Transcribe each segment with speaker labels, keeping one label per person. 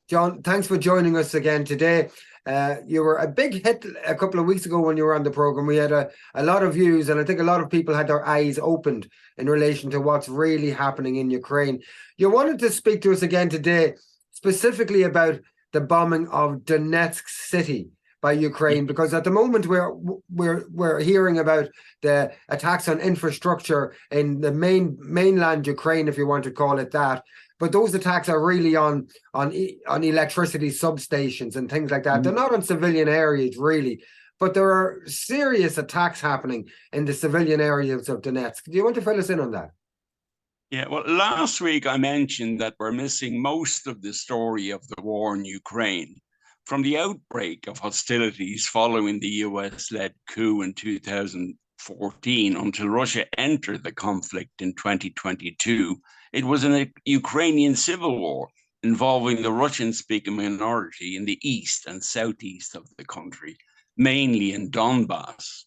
Speaker 1: John, thanks for joining us again today. You were a big hit a couple of weeks ago when you were on the program. We had a lot of views, and I think a lot of people had their eyes opened in relation to what's really happening in Ukraine. You wanted to speak to us again today, specifically about the bombing of Donetsk city by Ukraine, because at the moment we're hearing about the attacks on infrastructure in the mainland Ukraine, if you want to call it that. But those attacks are really on electricity substations and things like that. They're not on civilian areas, really. But there are serious attacks happening in the civilian areas of Donetsk. Do you want to fill us in on that?
Speaker 2: Yeah, well, last week I mentioned that we're missing most of the story of the war in Ukraine. From the outbreak of hostilities following the US-led coup in 2014 until Russia entered the conflict in 2022, it was a Ukrainian civil war involving the Russian-speaking minority in the east and southeast of the country, mainly in Donbass.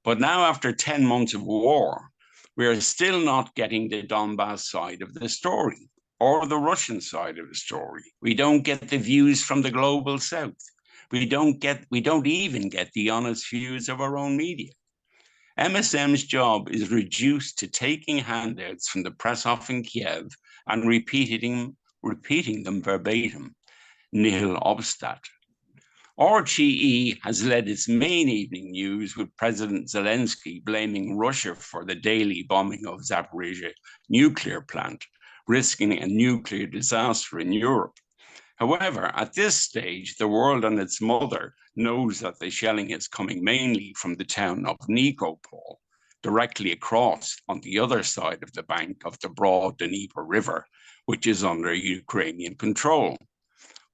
Speaker 2: But now, after 10 months of war, we are still not getting the Donbass side of the story or the Russian side of the story. We don't get the views from the global south. We don't even get the honest views of our own media. MSM's job is reduced to taking handouts from the press off in Kiev and repeating them verbatim, nihil obstat. RTE has led its main evening news with President Zelensky blaming Russia for the daily bombing of Zaporizhzhia nuclear plant, risking a nuclear disaster in Europe. However, at this stage, the world and its mother knows that the shelling is coming mainly from the town of Nikopol, directly across on the other side of the bank of the broad Dnieper River, which is under Ukrainian control.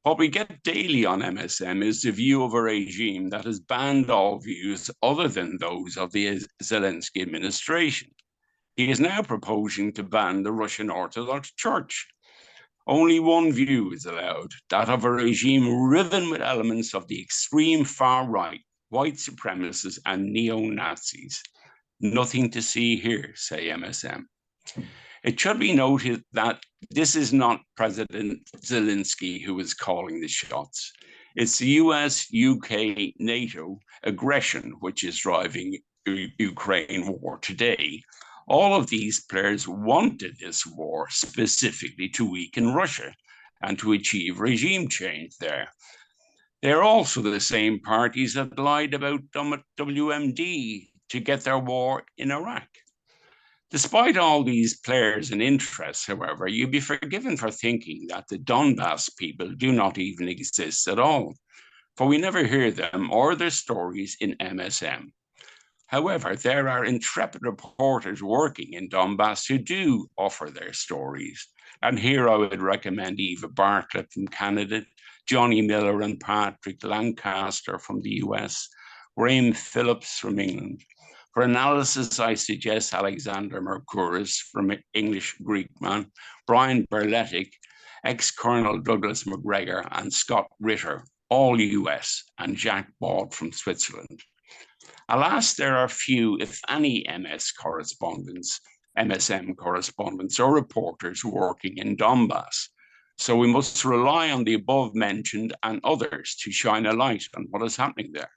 Speaker 2: What we get daily on MSM is the view of a regime that has banned all views other than those of the Zelensky administration. He is now proposing to ban the Russian Orthodox Church. Only one view is allowed, that of a regime riven with elements of the extreme far right, white supremacists, and neo-Nazis. Nothing to see here, say MSM. It should be noted that this is not President Zelensky who is calling the shots. It's the US, UK, NATO aggression which is driving Ukraine war today. All of these players wanted this war specifically to weaken Russia and to achieve regime change there. They're also the same parties that lied about WMD to get their war in Iraq. Despite all these players and interests, however, you'd be forgiven for thinking that the Donbass people do not even exist at all, for we never hear them or their stories in MSM. However, there are intrepid reporters working in Donbass who do offer their stories. And here I would recommend Eva Bartlett from Canada, Johnny Miller and Patrick Lancaster from the US, Graham Phillips from England. For analysis, I suggest Alexander Mercouris from English Greek Man, Brian Berletic, ex-Colonel Douglas McGregor, and Scott Ritter, all US, and Jack Baud from Switzerland. Alas, there are few, if any, MSM correspondents or reporters working in Donbass. So we must rely on the above mentioned and others to shine a light on what is happening there.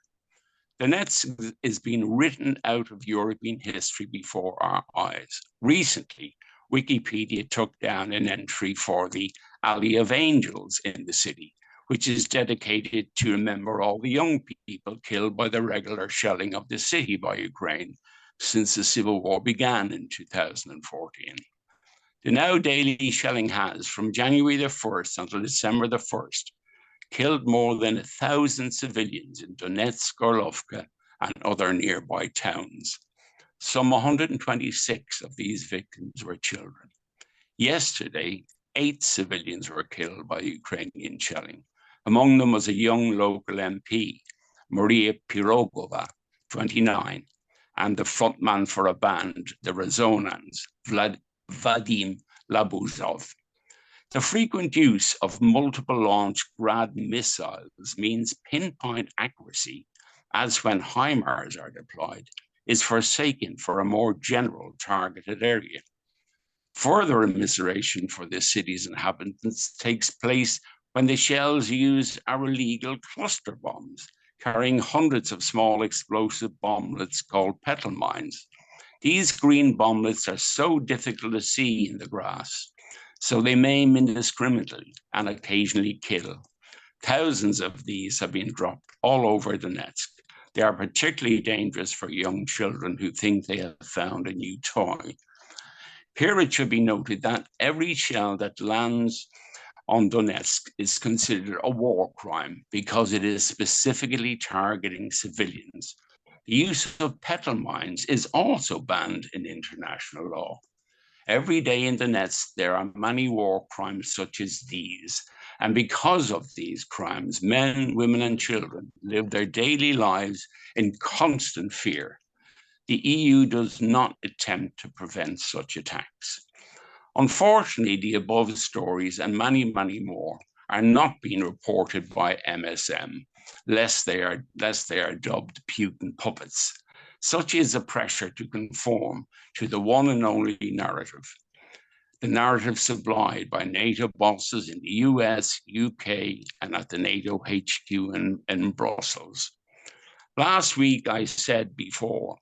Speaker 2: Donetsk is being written out of European history before our eyes. Recently, Wikipedia took down an entry for the Alley of Angels in the city, which is dedicated to remember all the young people killed by the regular shelling of the city by Ukraine since the civil war began in 2014. The now daily shelling has, from January the 1st until December the 1st, killed more than 1,000 civilians in Donetsk, Orlovka, and other nearby towns. Some 126 of these victims were children. Yesterday, 8 civilians were killed by Ukrainian shelling. Among them was a young local MP, Maria Pirogova, 29, and the frontman for a band, the Rezonans, Vadim Labuzov. The frequent use of multiple launch Grad missiles means pinpoint accuracy, as when HIMARS are deployed, is forsaken for a more general targeted area. Further immiseration for the city's inhabitants takes place when the shells used are illegal cluster bombs, carrying hundreds of small explosive bomblets called petal mines. These green bomblets are so difficult to see in the grass, so they maim indiscriminately and occasionally kill. Thousands of these have been dropped all over Donetsk. They are particularly dangerous for young children who think they have found a new toy. Here it should be noted that every shell that lands on Donetsk is considered a war crime because it is specifically targeting civilians. The use of petal mines is also banned in international law. Every day in Donetsk, there are many war crimes such as these. And because of these crimes, men, women, and children live their daily lives in constant fear. The EU does not attempt to prevent such attacks. Unfortunately, the above stories and many, many more are not being reported by MSM, lest they are dubbed Putin puppets. Such is the pressure to conform to the one and only narrative. The narrative supplied by NATO bosses in the US, UK, and at the NATO HQ in Brussels. Last week, I said before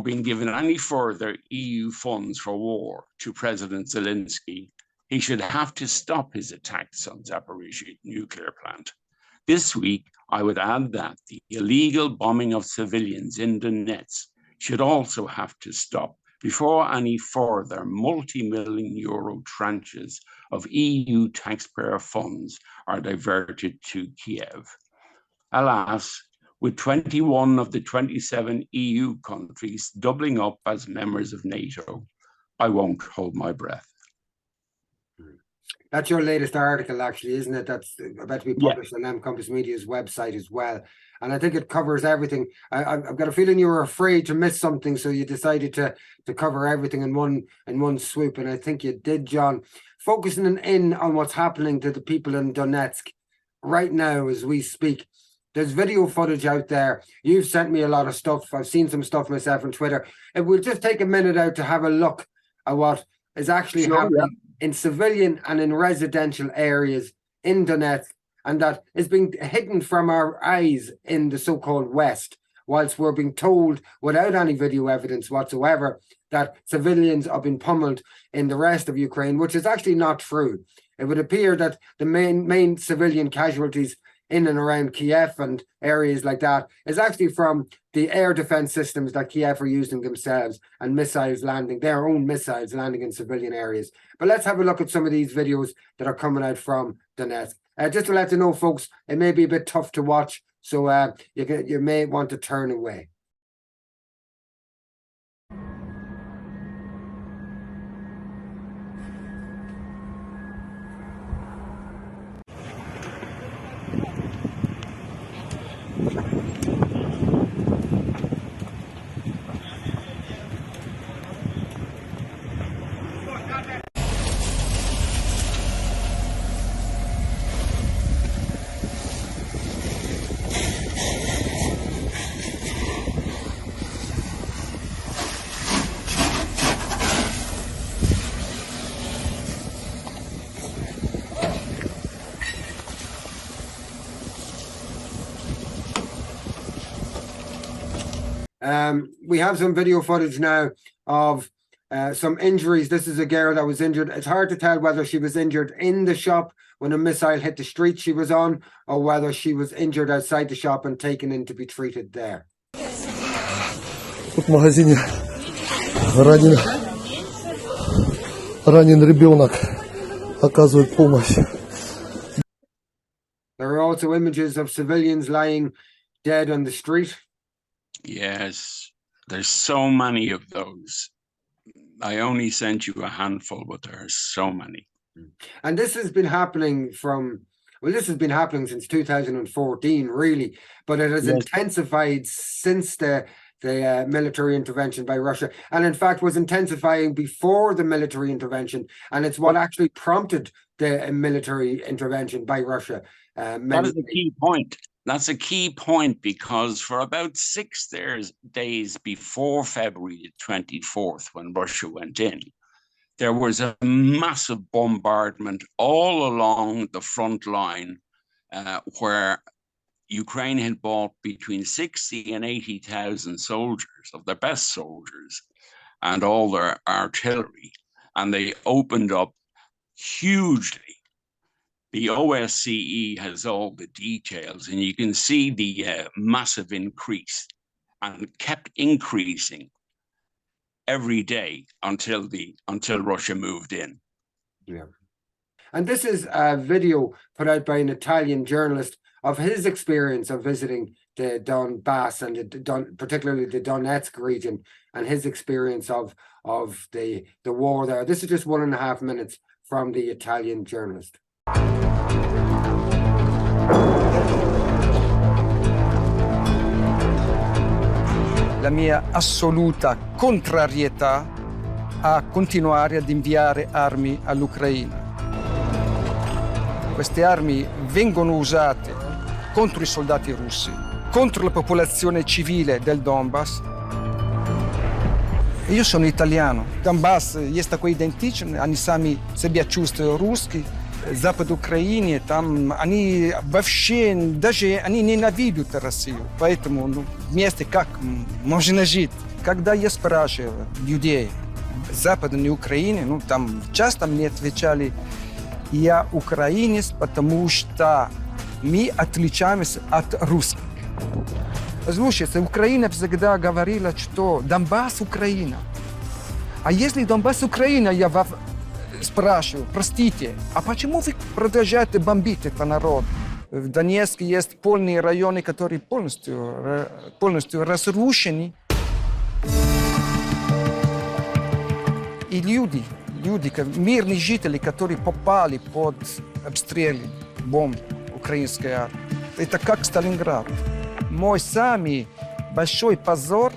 Speaker 2: being given any further EU funds for war to President Zelensky, he should have to stop his attacks on Zaporizhzhia nuclear plant. This week, I would add that the illegal bombing of civilians in Donetsk should also have to stop before any further multi-million euro tranches of EU taxpayer funds are diverted to Kiev. Alas, with 21 of the 27 EU countries doubling up as members of NATO, I won't hold my breath.
Speaker 1: That's your latest article, actually, isn't it? That's about to be published on M-Compass Media's website as well. And I think it covers everything. I've got a feeling you were afraid to miss something, so you decided to cover everything in one swoop. And I think you did, John. Focusing in on what's happening to the people in Donetsk right now as we speak. There's video footage out there. You've sent me a lot of stuff. I've seen some stuff myself on Twitter. If we'll just take a minute out to have a look at what is actually happening in civilian and in residential areas in Donetsk, and that is being hidden from our eyes in the so-called West, whilst we're being told without any video evidence whatsoever that civilians are being pummeled in the rest of Ukraine, which is actually not true. It would appear that the main civilian casualties in and around Kiev and areas like that is actually from the air defense systems that Kiev are using themselves, and missiles landing, their own missiles landing in civilian areas. But let's have a look at some of these videos that are coming out from Donetsk. Just to let you know, folks, it may be a bit tough to watch, so you may want to turn away. We have some video footage now of some injuries. This is a girl that was injured. It's hard to tell whether she was injured in the shop when a missile hit the street she was on, or whether she was injured outside the shop and taken in to be treated there.
Speaker 3: В магазине ранен ребенок, оказывает помощь.
Speaker 1: There are also images of civilians lying dead on the street.
Speaker 2: Yes, there's so many of those. I only sent you a handful, but there are so many.
Speaker 1: And this has been happening this has been happening since 2014, really, but it has intensified since the military intervention by Russia, and in fact was intensifying before the military intervention, and it's what actually prompted the military intervention by Russia.
Speaker 2: That is a key point. That's a key point, because for about 6 days before February 24th, when Russia went in, there was a massive bombardment all along the front line where Ukraine had bought between 60 and 80,000 soldiers, of their best soldiers, and all their artillery. And they opened up hugely. The OSCE has all the details, and you can see the massive increase, and kept increasing every day until Russia moved in.
Speaker 1: Yeah. And this is a video put out by an Italian journalist of his experience of visiting the Donbass and particularly the Donetsk region, and his experience of the war there. This is just 1.5 minutes from the Italian journalist.
Speaker 4: La mia assoluta contrarietà a continuare ad inviare armi all'Ucraina. Queste armi vengono usate contro i soldati russi, contro la popolazione civile del Donbass. Io sono italiano. Donbass есть такой идентичный, они сами себя чувствуют русские. Запад Украины, там они вообще, даже они ненавидят Россию. Поэтому вместе как можно жить? Когда я спрашиваю людей Западной Украины, там часто мне отвечали: я украинец, потому что мы отличаемся от русских. Слушайте, Украина всегда говорила, что Донбасс Украина. А если Донбасс Украина, я вас спрашиваю, простите, а почему вы продолжаете бомбить этот народ? В Донецке есть полные районы, которые полностью разрушены. И люди, мирные жители, которые попали под обстрелы бомб украинской армии. Это как Сталинград. Мой самый большой позор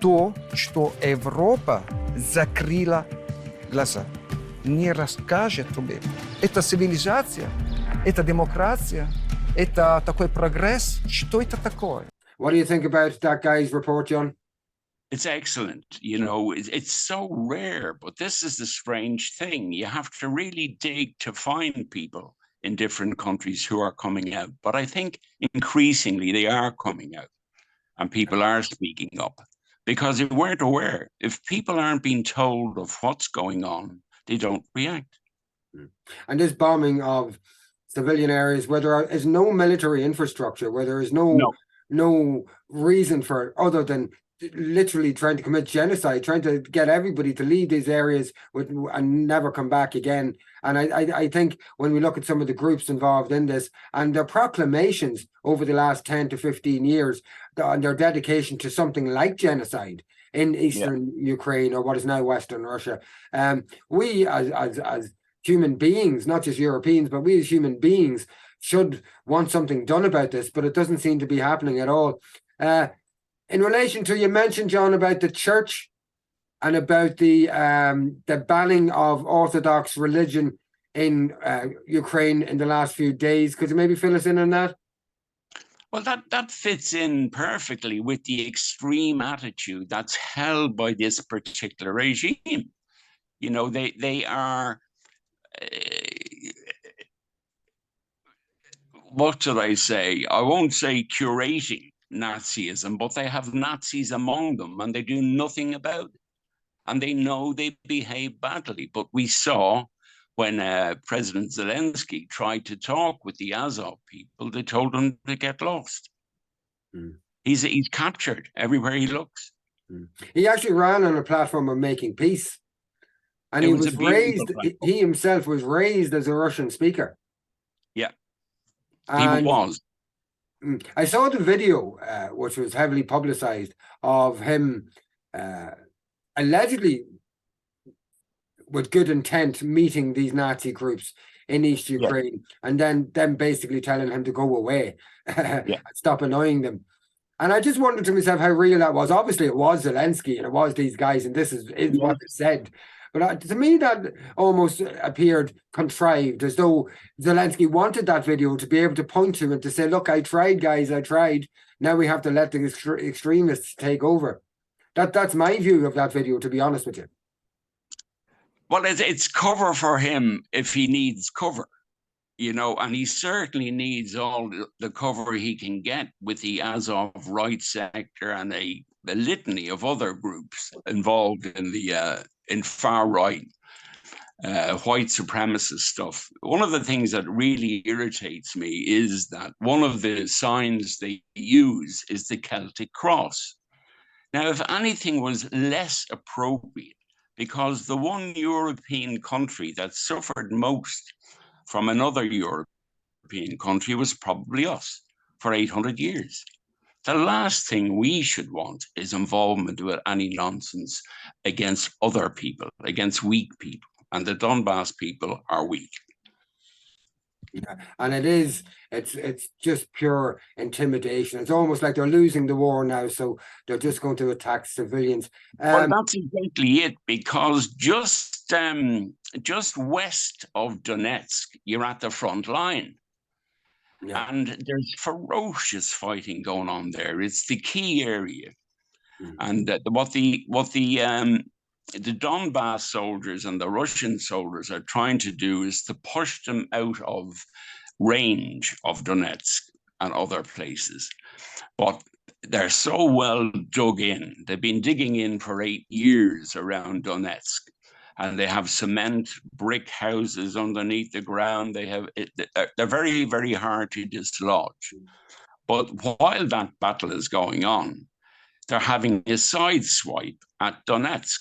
Speaker 4: то, что Европа закрыла глаза. Не расскажет об этом. Это цивилизация, это демократия, это такой прогресс. Что это такое?
Speaker 1: What do you think about that guy's report, John?
Speaker 2: It's excellent. You know, it's so rare, but this is the strange thing. You have to really dig to find people in different countries who are coming out. But I think increasingly they are coming out and people are speaking up, because if we're aware, if people aren't being told of what's going on, they don't react.
Speaker 1: And this bombing of civilian areas where there is no military infrastructure, where there is no reason for it other than literally trying to commit genocide, trying to get everybody to leave these areas and never come back again. And I think when we look at some of the groups involved in this and their proclamations over the last 10 to 15 years and their dedication to something like genocide in eastern Ukraine, or what is now Western Russia, we as human beings, not just Europeans, but we as human beings should want something done about this, but it doesn't seem to be happening at all. In relation to, you mentioned, John, about the church and about the banning of Orthodox religion in Ukraine in the last few days. Could you maybe fill us in on that?
Speaker 2: Well, that fits in perfectly with the extreme attitude that's held by this particular regime. You know, they are, what should I say? I won't say curating Nazism, but they have Nazis among them and they do nothing about it. And they know they behave badly. But we saw when President Zelensky tried to talk with the Azov people, they told him to get lost. He's captured everywhere he looks.
Speaker 1: He actually ran on a platform of making peace. And he was raised, he himself was raised as a Russian speaker.
Speaker 2: Yeah,
Speaker 1: and
Speaker 2: he was.
Speaker 1: I saw the video, which was heavily publicized, of him allegedly with good intent meeting these Nazi groups in East Ukraine, and then them basically telling him to go away and stop annoying them. And I just wondered to myself how real that was. Obviously, it was Zelensky and it was these guys, and this is what they said. But to me, that almost appeared contrived, as though Zelensky wanted that video to be able to point to and to say, look, I tried, guys, I tried. Now we have to let the extremists take over. That's my view of that video, to be honest with you.
Speaker 2: Well, it's cover for him if he needs cover, you know, and he certainly needs all the cover he can get with the Azov right sector and a litany of other groups involved in the in far right white supremacist stuff. One of the things that really irritates me is that one of the signs they use is the Celtic cross. Now, if anything was less appropriate, because the one European country that suffered most from another European country was probably us for 800 years. The last thing we should want is involvement with any nonsense against other people, against weak people. And the Donbass people are weak.
Speaker 1: Yeah, and it's just pure intimidation. It's almost like they're losing the war now, so they're just going to attack civilians.
Speaker 2: Well, that's exactly it, because just west of Donetsk, you're at the front line. Yeah. And there's ferocious fighting going on there. It's the key area. And what the Donbass soldiers and the Russian soldiers are trying to do is to push them out of range of Donetsk and other places. But they're so well dug in. They've been digging in for 8 years around Donetsk, and they have cement brick houses underneath the ground. They're very, very hard to dislodge. But while that battle is going on, they're having a side swipe at Donetsk.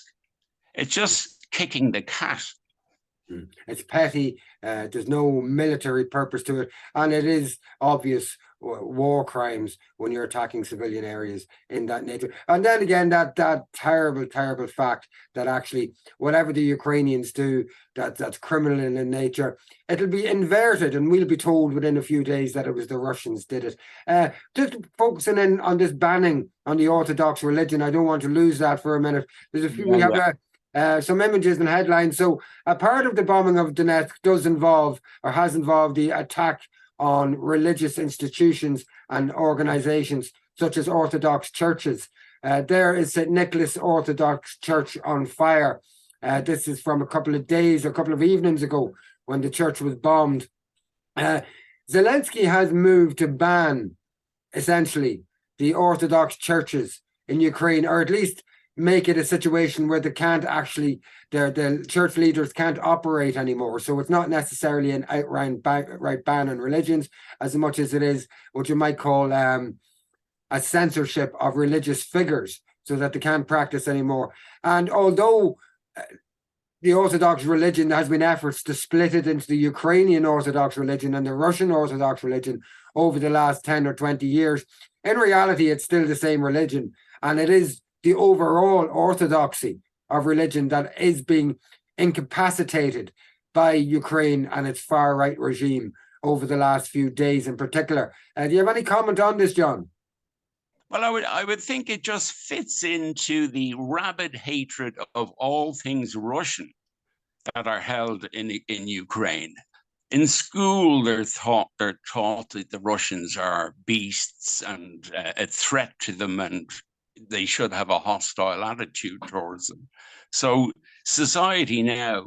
Speaker 2: It's just kicking the cat.
Speaker 1: It's petty. There's no military purpose to it. And it is obvious war crimes when you're attacking civilian areas in that nature. And then again, that terrible, terrible fact that actually whatever the Ukrainians do, that's criminal in nature, it'll be inverted and we'll be told within a few days that it was the Russians did it. Just focusing in on this banning on the Orthodox religion, I don't want to lose that for a minute. There's a few, we have some images and headlines. So a part of the bombing of Donetsk does involve or has involved the attack on religious institutions and organizations such as Orthodox churches. There is St. Nicholas Orthodox Church on fire. This is from a couple of evenings ago when the church was bombed. Zelensky has moved to ban essentially the Orthodox churches in Ukraine, or at least make it a situation where they can't actually, the church leaders can't operate anymore. So it's not necessarily an outright ban on religions as much as it is what you might call a censorship of religious figures so that they can't practice anymore. And although the Orthodox religion, there has been efforts to split it into the Ukrainian Orthodox religion and the Russian Orthodox religion over the last 10 or 20 years, in reality, it's still the same religion. And it is the overall orthodoxy of religion that is being incapacitated by Ukraine and its far-right regime over the last few days in particular. Do you have any comment on this, John?
Speaker 2: Well, I would think it just fits into the rabid hatred of all things Russian that are held in Ukraine. In school, they're taught that the Russians are beasts and a threat to them, and they should have a hostile attitude towards them. So society now,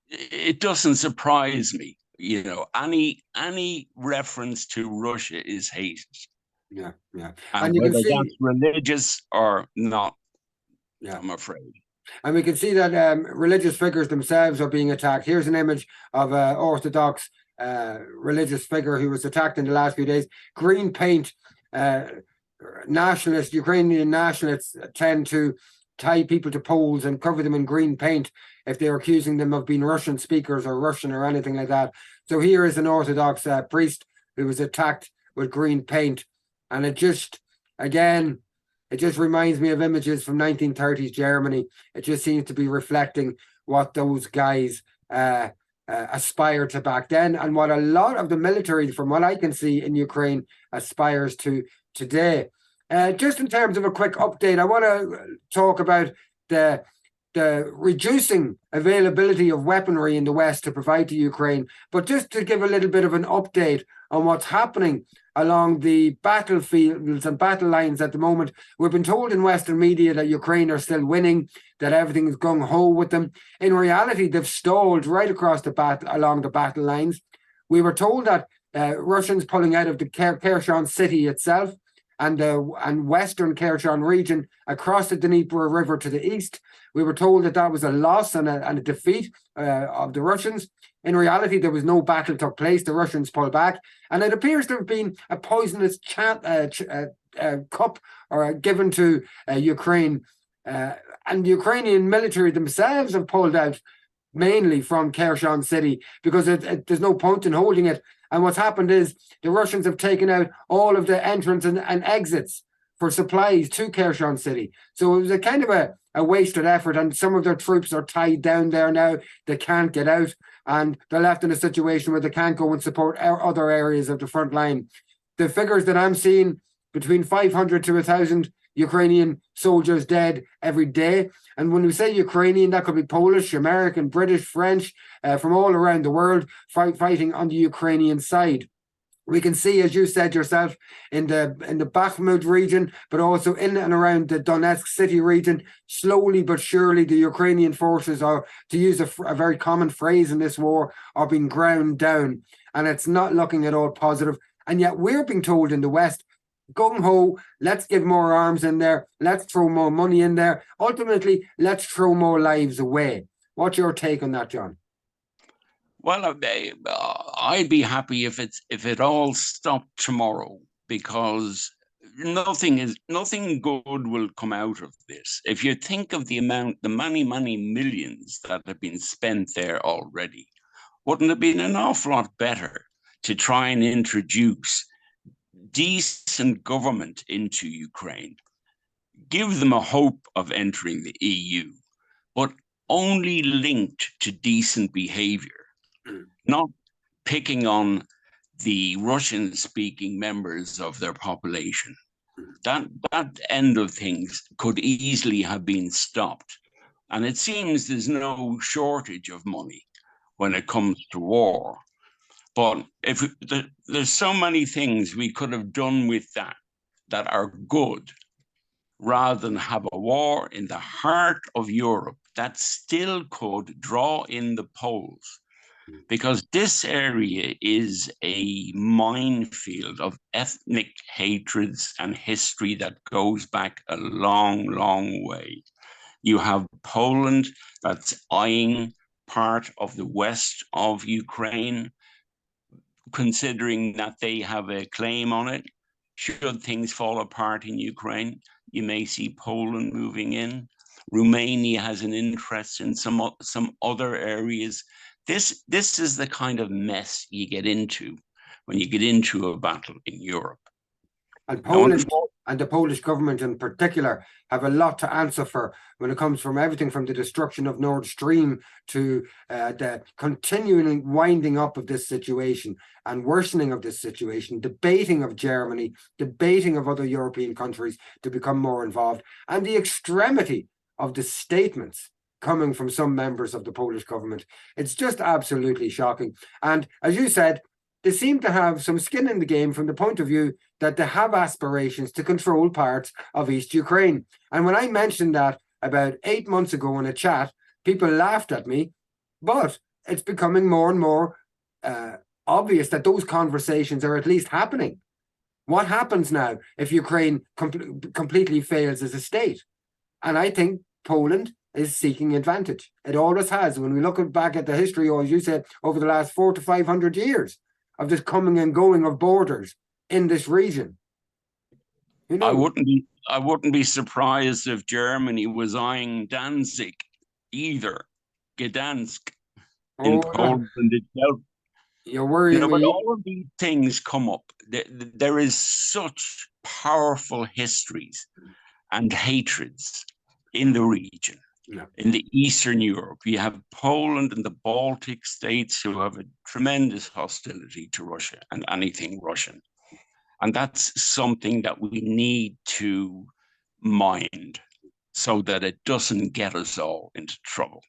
Speaker 2: it doesn't surprise me. You know, any reference to Russia is hated.
Speaker 1: Yeah.
Speaker 2: And whether that's religious or not, I'm afraid.
Speaker 1: And we can see that religious figures themselves are being attacked. Here's an image of an Orthodox religious figure who was attacked in the last few days. Green paint. Nationalists, Ukrainian nationalists tend to tie people to poles and cover them in green paint if they're accusing them of being Russian speakers or Russian or anything like that. So here is an Orthodox priest who was attacked with green paint. And it just reminds me of images from 1930s Germany. It just seems to be reflecting what those guys aspire to back then and what a lot of the military, from what I can see in Ukraine, aspires to today. Just in terms of a quick update, I want to talk about the the reducing availability of weaponry in the West to provide to Ukraine, but just to give a little bit of an update on what's happening along the battlefields and battle lines at the moment. We've been told in Western media that Ukraine are still winning, that everything is gung-ho with them. In reality, they've stalled right across along the battle lines. We were told that Russians pulling out of the Kherson city itself and western Kherson region across the Dnieper River to the east. We were told that that was a loss and a defeat of the Russians. In reality, there was no battle took place. The Russians pulled back, and it appears to have been a poisonous cup given to Ukraine. And the Ukrainian military themselves have pulled out mainly from Kherson city because there's no point in holding it. And what's happened is the Russians have taken out all of the entrance and exits for supplies to Kherson city. So it was a kind of a wasted effort, and some of their troops are tied down there now. They can't get out, and they're left in a situation where they can't go and support other areas of the front line. The figures that I'm seeing, between 500 to 1,000 Ukrainian soldiers dead every day. And when we say Ukrainian, that could be Polish, American, British, French, from all around the world fighting on the Ukrainian side. We can see, as you said yourself, in the Bakhmut region, but also in and around the Donetsk city region, slowly but surely the Ukrainian forces are, to use a very common phrase in this war, are being ground down. And it's not looking at all positive. And yet we're being told in the West, gung-ho, let's give more arms in there, let's throw more money in there. Ultimately, let's throw more lives away. What's your take on that, John?
Speaker 2: Well, I'd be happy if it all stopped tomorrow, because nothing good will come out of this. If you think of the many millions that have been spent there already, wouldn't it have been an awful lot better to try and introduce decent government into Ukraine, give them a hope of entering the EU, but only linked to decent behavior, not picking on the Russian-speaking members of their population. That end of things could easily have been stopped. And it seems there's no shortage of money when it comes to war. But there's so many things we could have done with that are good, rather than have a war in the heart of Europe that still could draw in the Poles, because this area is a minefield of ethnic hatreds and history that goes back a long, long way. You have Poland that's eyeing part of the west of Ukraine, considering that they have a claim on it. Should things fall apart in Ukraine, you may see Poland moving in. Romania has an interest in some other areas. This is the kind of mess you get into when you get into a battle in Europe.
Speaker 1: And Poland and the Polish government in particular have a lot to answer for when it comes from everything from the destruction of Nord Stream to the continuing winding up of this situation and worsening of this situation, debating of Germany, debating of other European countries to become more involved, and the extremity of the statements coming from some members of the Polish government. It's just absolutely shocking. And as you said, they seem to have some skin in the game from the point of view that they have aspirations to control parts of East Ukraine. And when I mentioned that about 8 months ago in a chat, people laughed at me, but it's becoming more and more obvious that those conversations are at least happening. What happens now if Ukraine completely fails as a state? And I think Poland is seeking advantage. It always has. When we look back at the history, or as you said, over the last 400 to 500 years of this coming and going of borders in this region. You know,
Speaker 2: I wouldn't be surprised if Germany was eyeing Danzig either, Gdansk in Poland itself.
Speaker 1: You're worried.
Speaker 2: But all of these things come up. There is such powerful histories and hatreds in the region.
Speaker 1: Yeah.
Speaker 2: In the Eastern Europe, you have Poland and the Baltic states who have a tremendous hostility to Russia and anything Russian. And that's something that we need to mind. so that it doesn't get us all into trouble.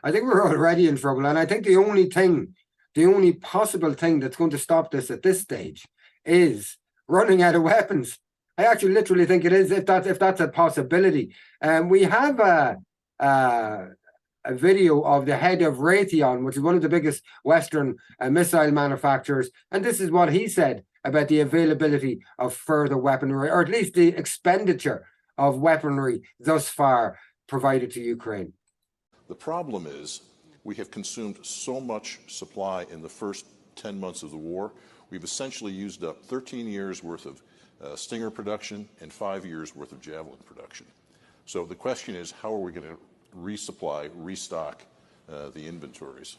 Speaker 1: I think we're already in trouble, and I think the only possible thing that's going to stop this at this stage is running out of weapons. I actually literally think it is, if that's a possibility. We have a video of the head of Raytheon, which is one of the biggest Western missile manufacturers, and this is what he said about the availability of further weaponry, or at least the expenditure of weaponry thus far provided to Ukraine.
Speaker 5: The problem is we have consumed so much supply in the first 10 months of the war. We've essentially used up 13 years worth of Stinger production and 5 years worth of Javelin production. So the question is, how are we going to resupply, restock the inventories?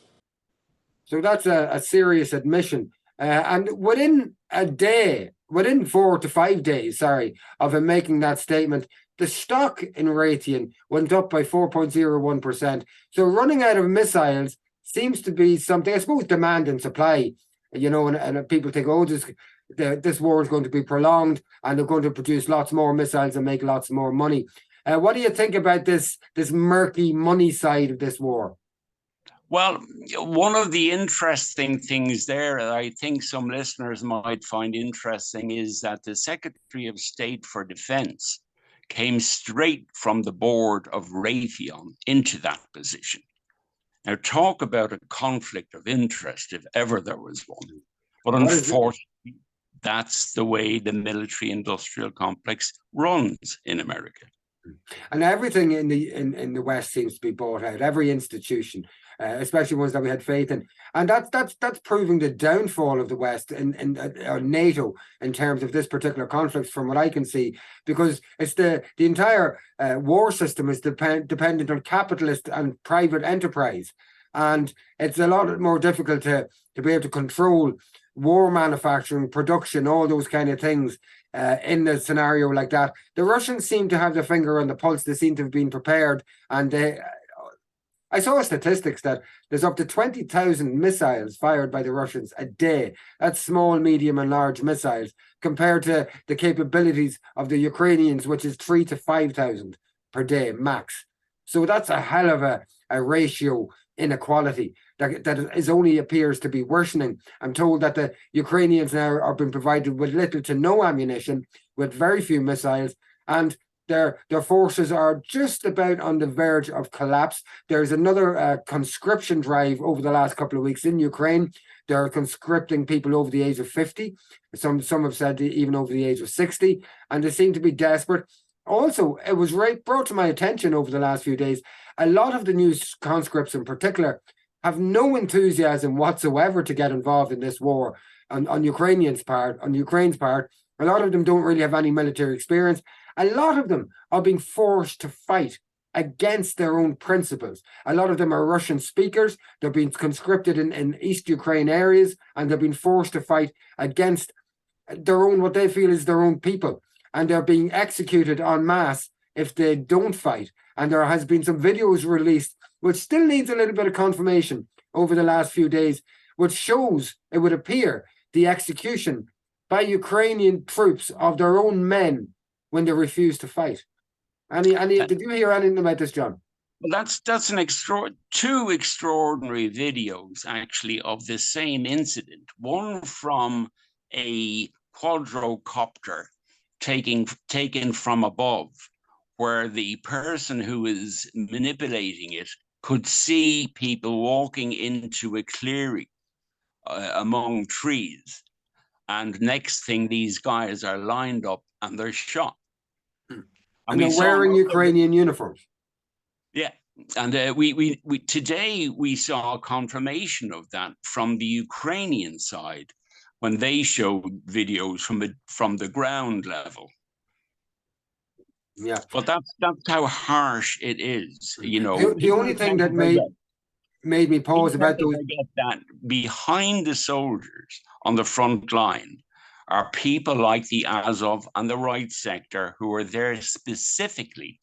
Speaker 1: So that's a serious admission. And within 4 to 5 days, of him making that statement, the stock in Raytheon went up by 4.01%. So running out of missiles seems to be something, I suppose, demand and supply, and people think, oh, this war is going to be prolonged and they're going to produce lots more missiles and make lots more money. What do you think about this murky money side of this war?
Speaker 2: Well, one of the interesting things there that I think some listeners might find interesting is that the Secretary of State for Defense came straight from the board of Raytheon into that position. Now, talk about a conflict of interest, if ever there was one. But unfortunately, that's the way the military-industrial complex runs in America.
Speaker 1: And everything in the West seems to be bought out. Every institution, especially ones that we had faith in, and that's proving the downfall of the West and NATO in terms of this particular conflict, from what I can see, because it's the entire war system is dependent on capitalist and private enterprise, and it's a lot more difficult to be able to control war manufacturing, production, all those kind of things. In a scenario like that, the Russians seem to have their finger on the pulse. They seem to have been prepared, and I saw statistics that there's up to 20,000 missiles fired by the Russians a day. That's small, medium, and large missiles, compared to the capabilities of the Ukrainians, which is 3,000 to 5,000 per day max. So that's a hell of a ratio inequality that is only appears to be worsening. I'm told that the Ukrainians now are being provided with little to no ammunition, with very few missiles, and their forces are just about on the verge of collapse. There's another conscription drive over the last couple of weeks in Ukraine. They're conscripting people over the age of 50. Some have said even over the age of 60, and they seem to be desperate. Also, it was brought to my attention over the last few days, a lot of the new conscripts in particular have no enthusiasm whatsoever to get involved in this war on Ukraine's part. A lot of them don't really have any military experience. A lot of them are being forced to fight against their own principles. A lot of them are Russian speakers. They're being conscripted in East Ukraine areas, and they're being forced to fight against their own, what they feel is their own people. And they're being executed en masse if they don't fight. And there has been some videos released, which still needs a little bit of confirmation over the last few days, which shows, it would appear, the execution by Ukrainian troops of their own men when they refuse to fight. Did you hear anything about this, John?
Speaker 2: Well, that's two extraordinary videos, actually, of the same incident. One from a quadrocopter taken from above, where the person who is manipulating it could see people walking into a clearing among trees. And next thing, these guys are lined up and they're shot.
Speaker 1: And they're wearing Ukrainian uniforms.
Speaker 2: Yeah. And we today we saw confirmation of that from the Ukrainian side when they showed videos from the ground level.
Speaker 1: Yeah,
Speaker 2: but that's how harsh it is, you know.
Speaker 1: The only thing that made me pause about those,
Speaker 2: get that behind the soldiers on the front line are people like the Azov and the right sector who are there specifically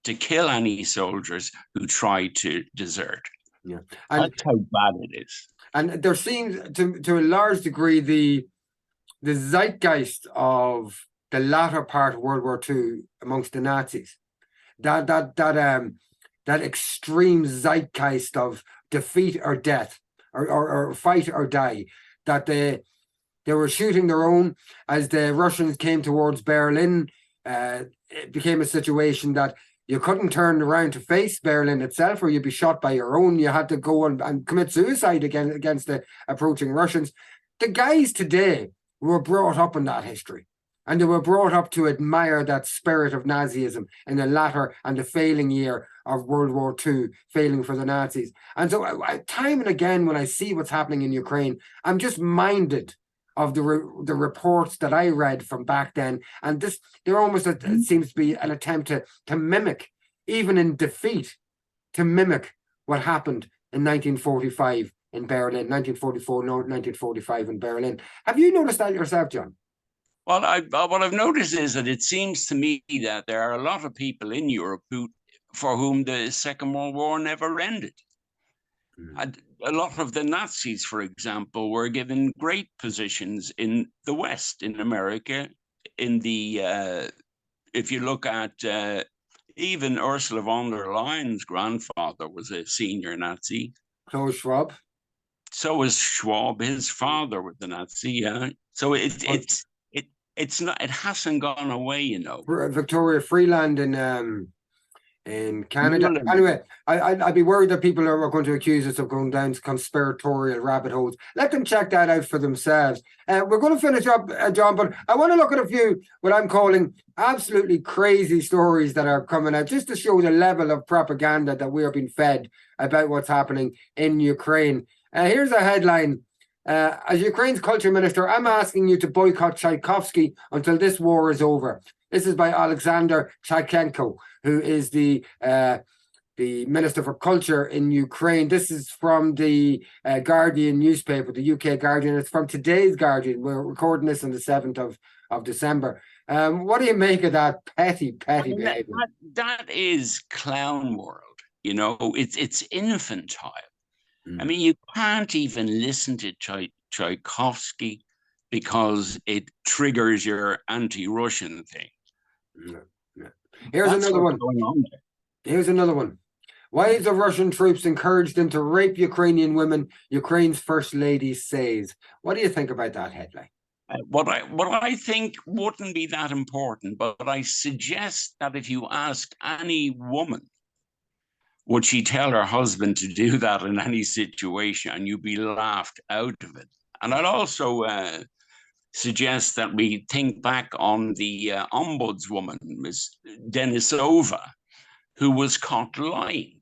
Speaker 2: to kill any soldiers who try to desert.
Speaker 1: Yeah,
Speaker 2: and that's how bad it is.
Speaker 1: And there seems to a large degree the zeitgeist of the latter part of World War II amongst the Nazis that extreme zeitgeist of defeat or death, or fight or die, that they were shooting their own as the Russians came towards Berlin. It became a situation that you couldn't turn around to face Berlin itself, or you'd be shot by your own. You had to go and commit suicide against the approaching Russians. The guys today were brought up in that history, and they were brought up to admire that spirit of Nazism in the latter and the failing year of World War II, failing for the Nazis. And so time and again, when I see what's happening in Ukraine, I'm just minded of the reports that I read from back then. And they're almost, it seems to be an attempt to mimic, even in defeat, to mimic what happened in 1945 in Berlin, 1944, 1945 in Berlin. Have you noticed that yourself, John?
Speaker 2: Well, what I've noticed is that it seems to me that there are a lot of people in Europe for whom the Second World War never ended. A lot of the Nazis, for example, were given great positions in the West, in America, in the, if you look at even Ursula von der Leyen's grandfather was a senior Nazi.
Speaker 1: So was Schwab.
Speaker 2: So was Schwab. His father was a Nazi, yeah. So it's not, it hasn't gone away, you know.
Speaker 1: Victoria Freeland in Canada. Anyway, I'd be worried that people are going to accuse us of going down conspiratorial rabbit holes. Let them check that out for themselves. We're going to finish up, John, but I want to look at a few what I'm calling absolutely crazy stories that are coming out, just to show the level of propaganda that we are being fed about what's happening in Ukraine. Here's a headline. As Ukraine's culture minister, I'm asking you to boycott Tchaikovsky until this war is over. This is by 𝐔𝐊𝐑𝐀𝐈𝐒, who is the Minister for Culture in Ukraine. This is from the Guardian newspaper, the UK Guardian. It's from today's Guardian. We're recording this on the 7th of December. What do you make of that petty behavior?
Speaker 2: That is clown world, you know. It's infantile. I mean, you can't even listen to Tchaikovsky because it triggers your anti-Russian thing.
Speaker 1: No. Here's another one. Here's another one. Wives of Russian troops encouraged them to rape Ukrainian women, Ukraine's First Lady says. What do you think about that headline?
Speaker 2: What I think wouldn't be that important, but I suggest that if you ask any woman, would she tell her husband to do that in any situation, and you'd be laughed out of it. And I'd also suggest that we think back on the ombudswoman, Ms. Denisova, who was caught lying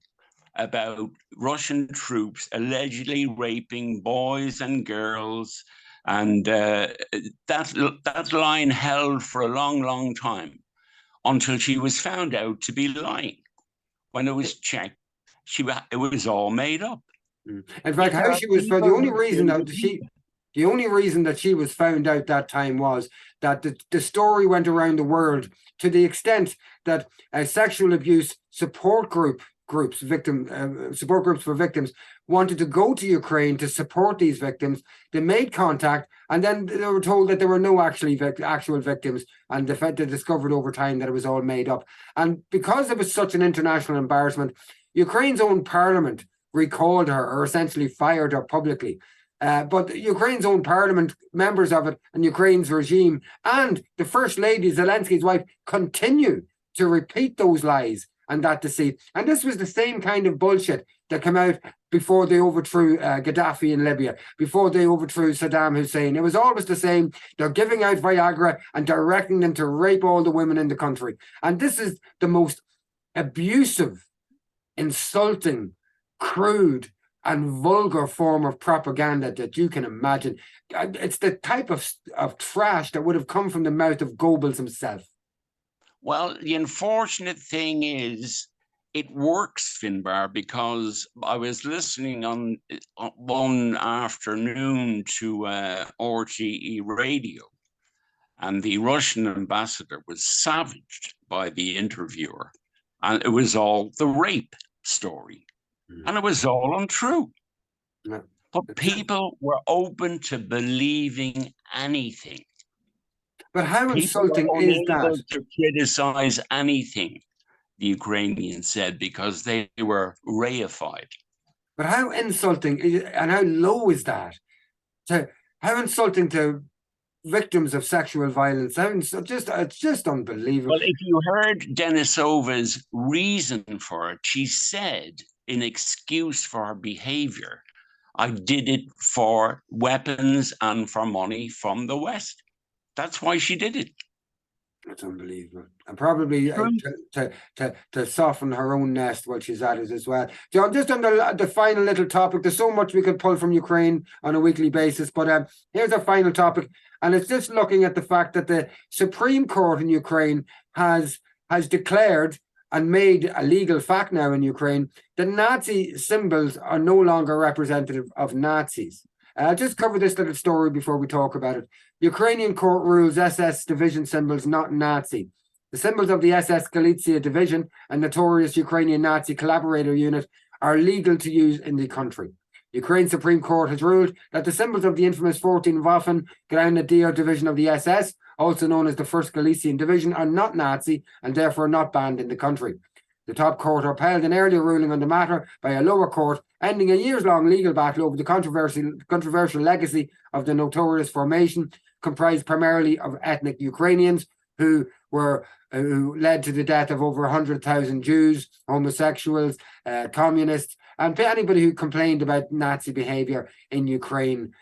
Speaker 2: about Russian troops allegedly raping boys and girls. And that line held for a long, long time until she was found out to be lying. When it was checked, it was all made up.
Speaker 1: In fact, how she was found, the only reason that she was found out that time was that the story went around the world to the extent that sexual abuse support groups for victims wanted to go to Ukraine to support these victims. They made contact, and then they were told that there were no actual victims, and they discovered over time that it was all made up. And because it was such an international embarrassment, Ukraine's own parliament recalled her, or essentially fired her publicly. But Ukraine's own parliament, members of it, and Ukraine's regime, and the First Lady, Zelensky's wife, continue to repeat those lies and that deceit. And this was the same kind of bullshit that came out before they overthrew Gaddafi in Libya, before they overthrew Saddam Hussein. It was always the same. They're giving out Viagra and directing them to rape all the women in the country. And this is the most abusive, insulting, crude, and vulgar form of propaganda that you can imagine. It's the type of trash that would have come from the mouth of Goebbels himself.
Speaker 2: Well, the unfortunate thing is it works, Finbar, because I was listening on one afternoon to RTE radio, and the Russian ambassador was savaged by the interviewer, and it was all the rape story. And it was all untrue.
Speaker 1: No.
Speaker 2: But people were open to believing anything.
Speaker 1: But how insulting is that?
Speaker 2: To criticize anything the Ukrainians said, because they were reified.
Speaker 1: But how insulting and how low is that? How insulting to victims of sexual violence. It's just unbelievable.
Speaker 2: Well, if you heard Denisova's reason for it, she said, in excuse for her behavior, I did it for weapons and for money from the West. That's why she did it.
Speaker 1: That's unbelievable. And probably to soften her own nest while she's at it as well. John, just on the final little topic, there's so much we could pull from Ukraine on a weekly basis, but here's our final topic, and it's just looking at the fact that the Supreme Court in Ukraine has declared and made a legal fact now in Ukraine that Nazi symbols are no longer representative of Nazis. I'll just cover this little story before we talk about it. Ukrainian court rules SS division symbols not Nazi. The symbols of the SS 𝐔𝐊𝐒 division, a notorious Ukrainian Nazi collaborator unit, are legal to use in the country. Ukraine Supreme Court has ruled that the symbols of the infamous 14 Waffen Grenadier division of the SS, also known as the 1st Galician Division, are not Nazi and therefore not banned in the country. The top court upheld an earlier ruling on the matter by a lower court, ending a years-long legal battle over the controversial legacy of the notorious formation, comprised primarily of ethnic Ukrainians who led to the death of over 100,000 Jews, homosexuals, communists, and anybody who complained about Nazi behavior in Ukraine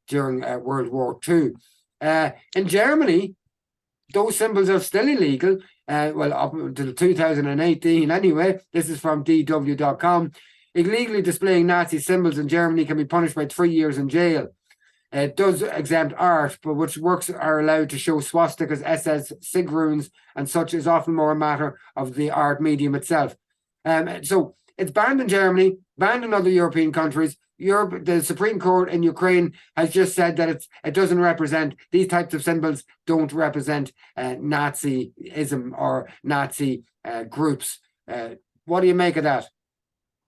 Speaker 1: during World War II. In Germany, those symbols are still illegal. Well, up until 2018 anyway. This is from DW.com. Illegally displaying Nazi symbols in Germany can be punished by 3 years in jail. It does exempt art, but which works are allowed to show swastikas, SS, sig runes, and such is often more a matter of the art medium itself. So it's banned in Germany, banned in other European countries. The Supreme Court in Ukraine has just said that it doesn't represent, these types of symbols don't represent Nazism or Nazi groups. What do you make of that?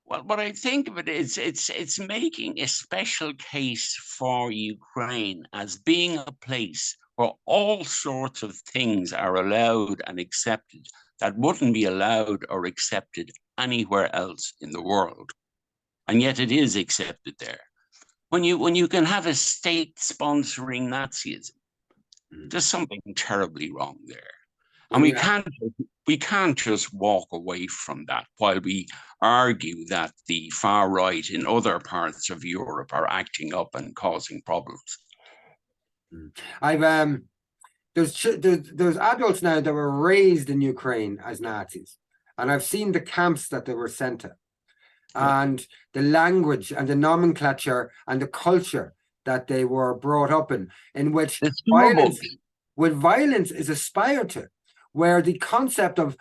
Speaker 2: Well, what I think of it is it's making a special case for Ukraine as being a place where all sorts of things are allowed and accepted that wouldn't be allowed or accepted anywhere else in the world. And yet it is accepted there. When you can have a state sponsoring Nazism, there's something terribly wrong there. And we can't just walk away from that while we argue that the far right in other parts of Europe are acting up and causing problems.
Speaker 1: There's adults now that were raised in Ukraine as Nazis, and I've seen the camps that they were sent to, and the language and the nomenclature and the culture that they were brought up in which violence is aspired to, where the concept of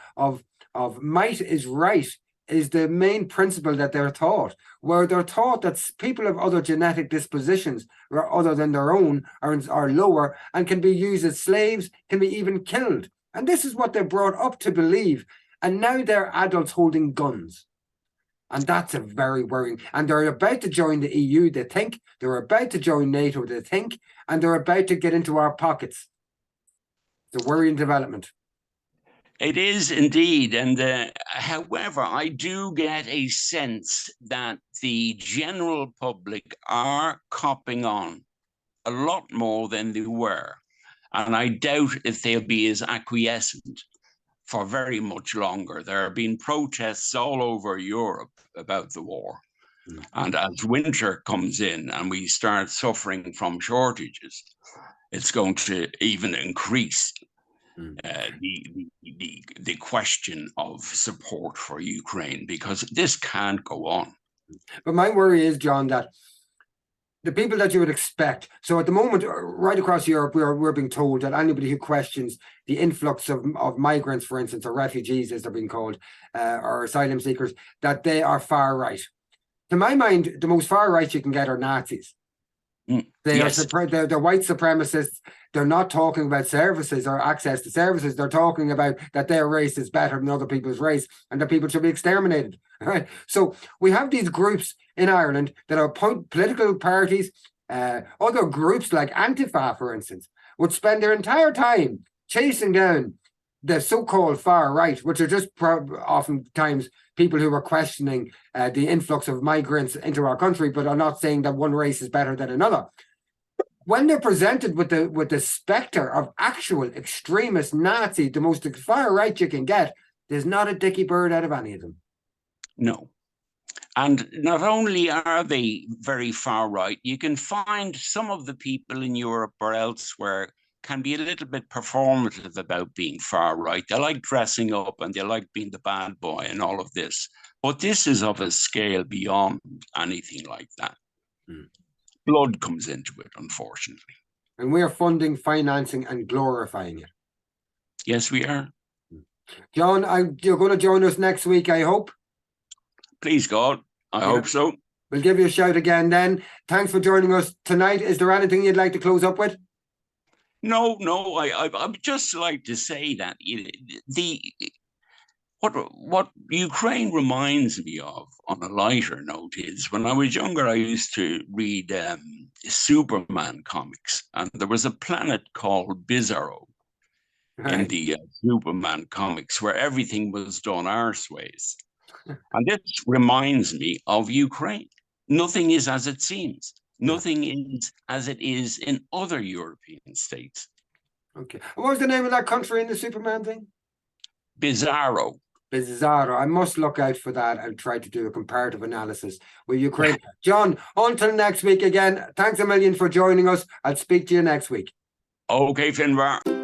Speaker 1: might is right is the main principle that they're taught, where they're taught that people of other genetic dispositions other than their own are lower and can be used as slaves, can be even killed. And this is what they're brought up to believe. And now they're adults holding guns. And that's a very worrying. And they're about to join the EU, they think. They're about to join NATO, they think. And they're about to get into our pockets. It's a worrying development.
Speaker 2: It is indeed. And however, I do get a sense that the general public are copping on a lot more than they were. And I doubt if they'll be as acquiescent for very much longer. There have been protests all over Europe about the war. And as winter comes in and we start suffering from shortages, it's going to even increase the question of support for Ukraine, because this can't go on.
Speaker 1: But my worry is, John, that the people that you would expect, so at the moment, right across Europe, we're being told that anybody who questions the influx of migrants, for instance, or refugees, as they're being called, or asylum seekers, that they are far right. To my mind, the most far right you can get are Nazis. They're white supremacists. They're not talking about services or access to services. They're talking about that their race is better than other people's race and that people should be exterminated. All right. So we have these groups in Ireland that are political parties, other groups like Antifa, for instance, would spend their entire time chasing down the so-called far right, which are just oftentimes people who are questioning the influx of migrants into our country, but are not saying that one race is better than another. When they're presented with the specter of actual extremist Nazi, the most far right you can get, there's not a dicky bird out of any of them.
Speaker 2: No. And not only are they very far right, you can find some of the people in Europe or elsewhere can be a little bit performative about being far right. They like dressing up and they like being the bad boy and all of this. But this is of a scale beyond anything like that. Blood comes into it, unfortunately.
Speaker 1: And we are funding, financing, and glorifying it.
Speaker 2: Yes, we are.
Speaker 1: John, you're going to join us next week, I hope.
Speaker 2: Please, God. I hope so.
Speaker 1: We'll give you a shout again then. Thanks for joining us tonight. Is there anything you'd like to close up with?
Speaker 2: No. I would just like to say that what Ukraine reminds me of, on a lighter note, is when I was younger, I used to read Superman comics, and there was a planet called Bizarro in the Superman comics where everything was done arseways. And this reminds me of Ukraine. Nothing is as it seems. Nothing is as it is in other European states.
Speaker 1: Okay. And what was the name of that country in the Superman thing?
Speaker 2: Bizarro.
Speaker 1: Bizarro. I must look out for that and try to do a comparative analysis with Ukraine. John, until next week again, thanks a million for joining us. I'll speak to you next week.
Speaker 2: Okay, Finbar.